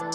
Hey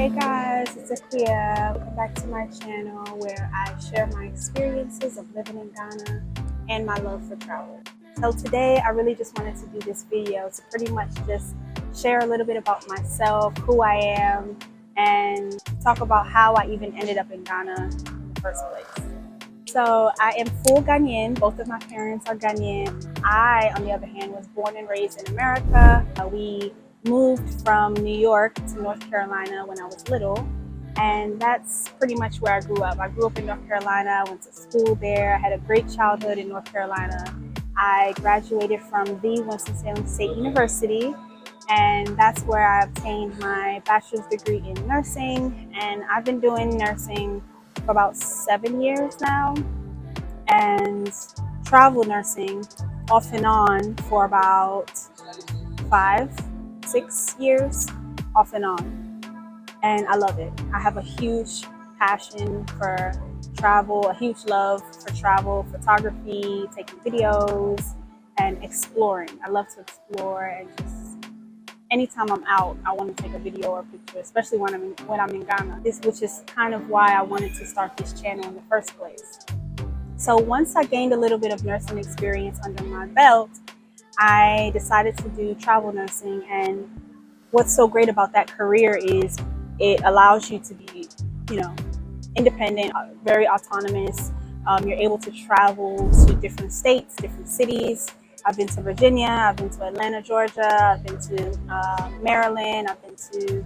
guys, it's Hiiii. Welcome back to my channel where I share my experiences of living in Ghana and my love for travel. So today I really just wanted to do this video to pretty much just share a little bit about myself, who I am, and talk about how I even ended up in Ghana in the first place. So I am full Ghanaian. Both of my parents are Ghanaian. I, on the other hand, was born and raised in America. We moved from New York to North Carolina when I was little, and that's pretty much where I grew up. I grew up in North Carolina. I went to school there. I had a great childhood in North Carolina. I graduated from the Winston-Salem State University, and that's where I obtained my bachelor's degree in nursing, and I've been doing nursing for about 7 years now, and travel nursing off and on for about 5-6 years off and on, and I love it. I have a huge passion for travel, a huge love for travel, photography, taking videos, and exploring. I love to explore, and just anytime I'm out, I want to take a video or a picture, especially when I'm in Ghana. Which is kind of why I wanted to start this channel in the first place. So once I gained a little bit of nursing experience under my belt, I decided to do travel nursing, and what's so great about that career is it allows you to be, independent, very autonomous. You're able to travel to different states, different cities. I've been to Virginia, I've been to Atlanta, Georgia, I've been to Maryland, I've been to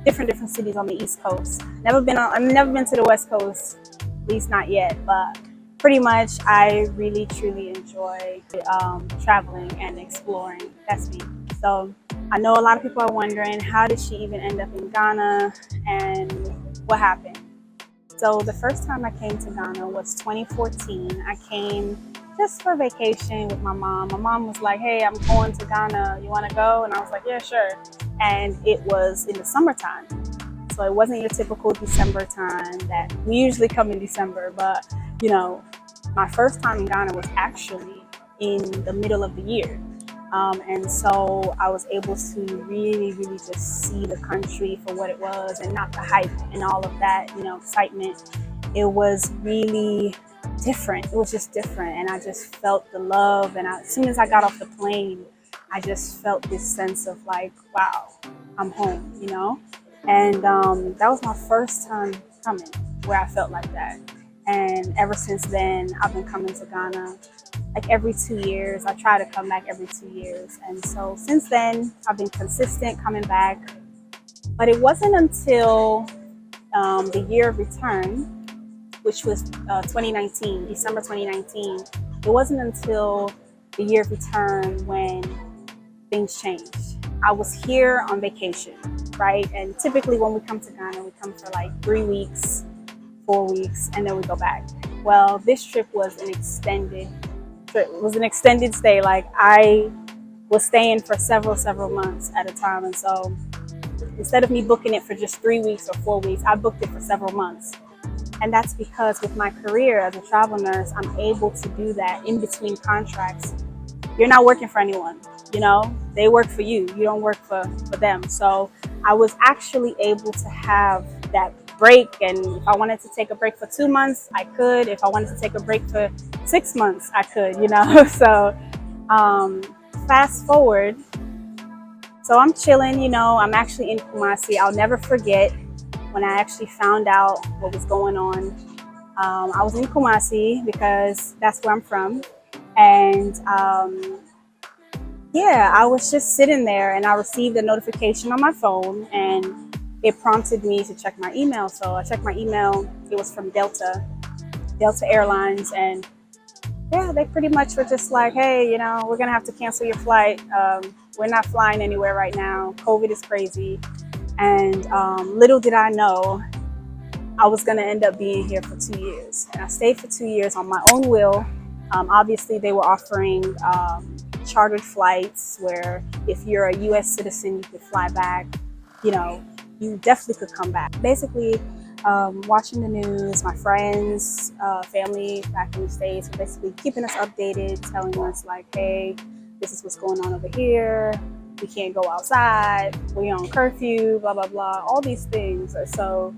different cities on the East Coast. I've never been to the West Coast, at least not yet, but pretty much I really truly enjoy traveling and exploring. That's me. So I know a lot of people are wondering, how did she even end up in Ghana and what happened? So the first time I came to Ghana was 2014. I came just for vacation with my mom. My mom was like, hey, I'm going to Ghana, you want to go? And I was like, yeah, sure. And it was in the summertime. So it wasn't your typical December time that we usually come in December, but my first time in Ghana was actually in the middle of the year. And so I was able to really just see the country for what it was, and not the hype and all of that, excitement. It was really different. It was just different, and I just felt the love. And as soon as I got off the plane, I just felt this sense of like, wow, I'm home, And that was my first time coming where I felt like that. And ever since then, I've been coming to Ghana like every 2 years. I try to come back every 2 years. And so since then, I've been consistent coming back. But it wasn't until the year of return, which was 2019, December 2019. It wasn't until the year of return when things changed. I was here on vacation, right? And typically when we come to Ghana, we come for like 3 weeks, 4 weeks, and then we go back. Well, this trip was an extended trip. It was an extended stay. Like, I was staying for several months at a time. And so instead of me booking it for just 3 weeks or 4 weeks, I booked it for several months. And that's because with my career as a travel nurse, I'm able to do that in between contracts. You're not working for anyone, they work for you. You don't work for them. So I was actually able to have that break. And if I wanted to take a break for 2 months, I could. If I wanted to take a break for 6 months, I could, So fast forward. So I'm chilling, I'm actually in Kumasi. I'll never forget when I actually found out what was going on. I was in Kumasi because that's where I'm from. And I was just sitting there, and I received a notification on my phone, and it prompted me to check my email. So I checked my email. It was from Delta Airlines. And they pretty much were just like, hey, we're going to have to cancel your flight. we're not flying anywhere right now. COVID is crazy. And little did I know I was going to end up being here for 2 years. And I stayed for 2 years on my own will. Obviously, they were offering chartered flights where if you're a U.S. citizen, you could fly back. You know, you definitely could come back. Basically, watching the news, my friends, family back in the States were basically keeping us updated, telling us like, hey, this is what's going on over here. We can't go outside. We're on curfew, blah, blah, blah, all these things. So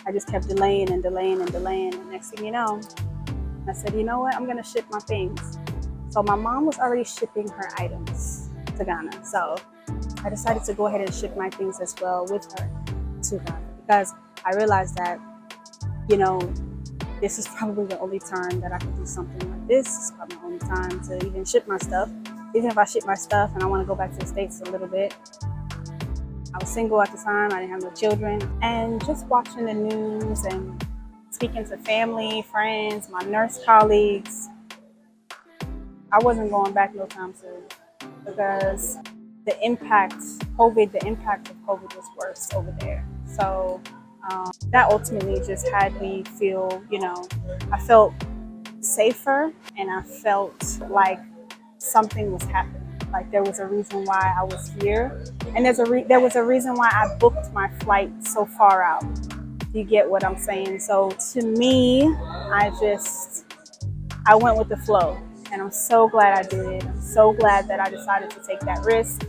I just kept delaying and delaying and delaying. And next thing you know, I said, you know what, I'm going to ship my things. So my mom was already shipping her items to Ghana. So I decided to go ahead and ship my things as well with her to Ghana because I realized that, you know, this is probably the only time that I could do something like this. It's probably the only time to even ship my stuff. Even if I ship my stuff and I want to go back to the States a little bit. I was single at the time, I didn't have no children. And just watching the news and speaking to family, friends, my nurse colleagues, I wasn't going back no time soon because the impact of COVID was worse over there. So that ultimately just had me feel, you know, I felt safer and I felt like something was happening. Like there was a reason why I was here, and there was a reason why I booked my flight so far out. You get what I'm saying? So to me, I went with the flow, and I'm so glad I did. I'm so glad that I decided to take that risk.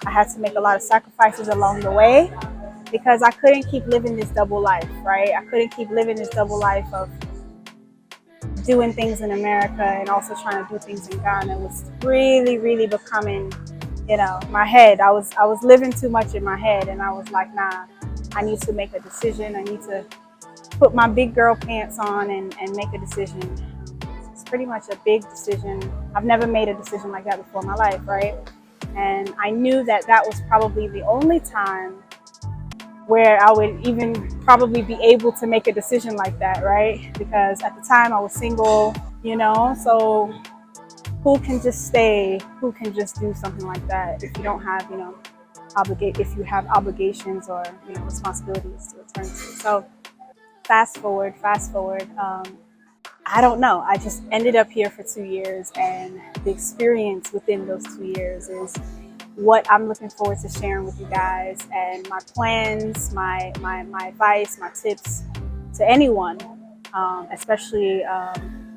I had to make a lot of sacrifices along the way because I couldn't keep living this double life, right? I couldn't keep living this double life of doing things in America and also trying to do things in Ghana. It was really, really becoming, you know, my head. I was living too much in my head, and I was like, nah, I need to make a decision. I need to put my big girl pants on and make a decision. It's pretty much a big decision. I've never made a decision like that before in my life, right? And I knew that was probably the only time where I would even probably be able to make a decision like that, right? Because at the time I was single, you know, so who can just stay? Who can just do something like that if you don't have, you know, if you have obligations or, you know, responsibilities to return to? So fast forward, I don't know. I just ended up here for 2 years, and the experience within those 2 years is what I'm looking forward to sharing with you guys, and my plans, my advice, my tips to anyone, especially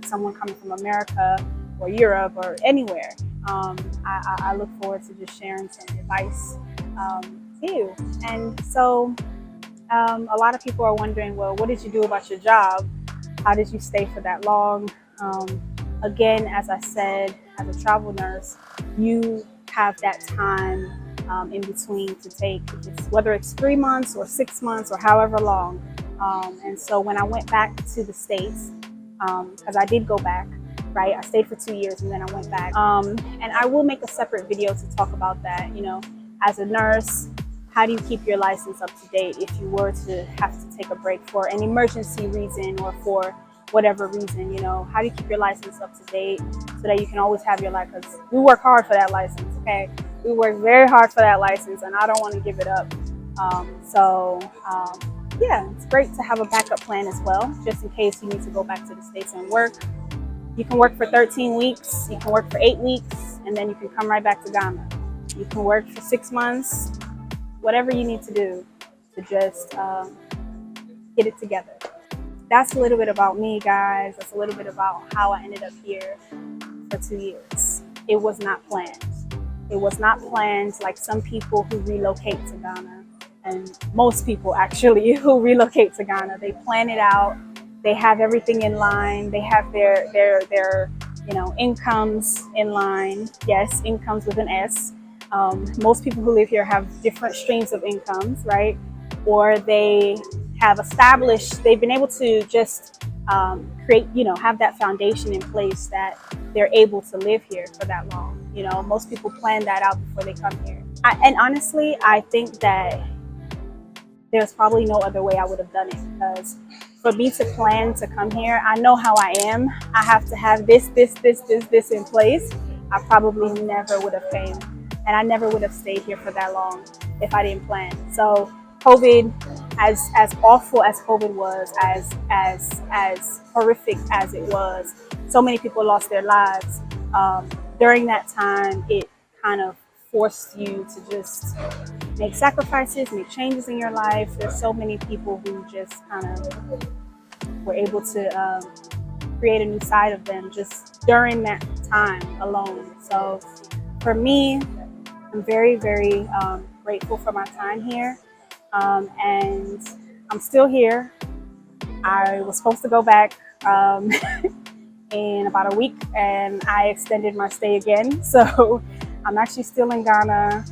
someone coming from America or Europe or anywhere. I look forward to just sharing some advice to you. And so a lot of people are wondering, well, what did you do about your job? How did you stay for that long? Again, as I said, as a travel nurse, you have that time in between to take, whether it's 3 months or 6 months or however long. And so when I went back to the States, because I did go back, right? I stayed for 2 years and then I went back. And I will make a separate video to talk about that. You know, as a nurse, how do you keep your license up to date if you were to have to take a break for an emergency reason or for whatever reason? You know, how do you keep your license up to date so that you can always have your license? Because we work hard for that license, okay? We work very hard for that license, and I don't want to give it up. Yeah, it's great to have a backup plan as well, just in case you need to go back to the States and work. You can work for 13 weeks, you can work for 8 weeks, and then you can come right back to Ghana. You can work for 6 months, whatever you need to do to just get it together. That's a little bit about me, guys. That's a little bit about how I ended up here for 2 years. It was not planned. It was not planned like some people who relocate to Ghana, and most people actually who relocate to Ghana. They plan it out. They have everything in line. They have their you know, incomes in line. Yes, incomes with an S. Most people who live here have different streams of incomes, right? Or they have established, they've been able to just create, you know, have that foundation in place that they're able to live here for that long. You know, most people plan that out before they come here. And honestly, I think that there's probably no other way I would have done it, because for me to plan to come here, I know how I am. I have to have this in place. I probably never would have came. and I never would have stayed here for that long if I didn't plan. So COVID, as awful as COVID was, as horrific as it was, so many people lost their lives. During that time, it kind of forced you to just make sacrifices, make changes in your life. There's so many people who just kind of were able to create a new side of them just during that time alone. So for me, I'm very, very grateful for my time here. And I'm still here. I was supposed to go back in about a week, and I extended my stay again. So I'm actually still in Ghana.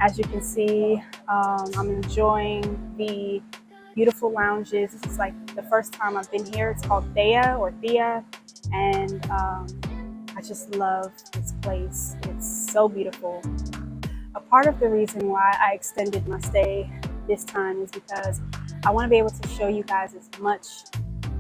As you can see, I'm enjoying the beautiful lounges. This is like the first time I've been here. It's called Thea, and I just love this place. It's so beautiful. A part of the reason why I extended my stay this time is because I want to be able to show you guys as much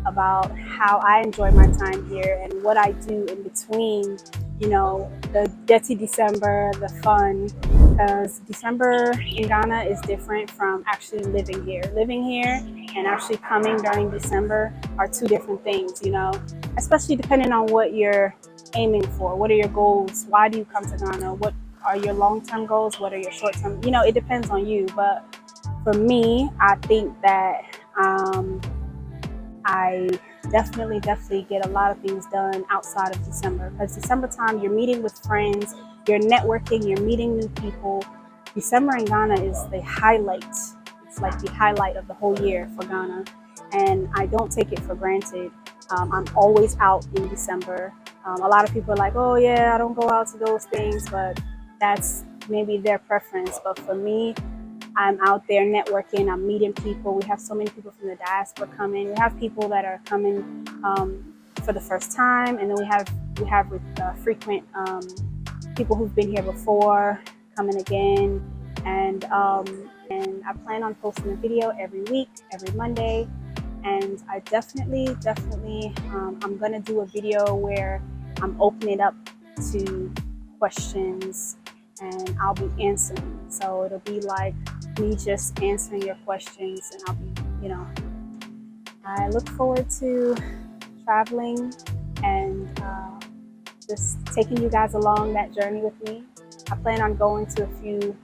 about how I enjoy my time here and what I do in between, you know, the dirty December, the fun, because December in Ghana is different from actually living here. Living here and actually coming during December are two different things, you know, especially depending on what you're aiming for. What are your goals? Why do you come to Ghana? What are your long-term goals? What are your short-term? You know, it depends on you. But for me, I think that I definitely get a lot of things done outside of December, because December time, you're meeting with friends, you're networking, you're meeting new people. December in Ghana is the highlight. It's like the highlight of the whole year for Ghana, and I don't take it for granted. I'm always out in December. A lot of people are like, oh yeah, I don't go out to those things, but that's maybe their preference. But for me, I'm out there networking, I'm meeting people. We have so many people from the diaspora coming. We have people that are coming for the first time, and then we have frequent people who've been here before coming again. And I plan on posting a video every week, every Monday. And I definitely, I'm gonna do a video where I'm opening up to questions and I'll be answering. So it'll be like me just answering your questions, and I'll be, you know, I look forward to traveling and just taking you guys along that journey with me. I plan on going to a few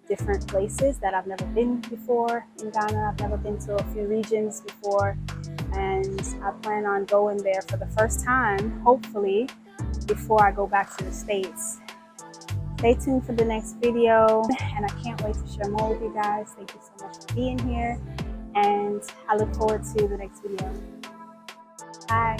different places that I've never been before in Ghana. I've never been to a few regions before, and I plan on going there for the first time, hopefully, before I go back to the States. Stay tuned for the next video, and I can't wait to share more with you guys. Thank you so much for being here, and I look forward to the next video. Bye.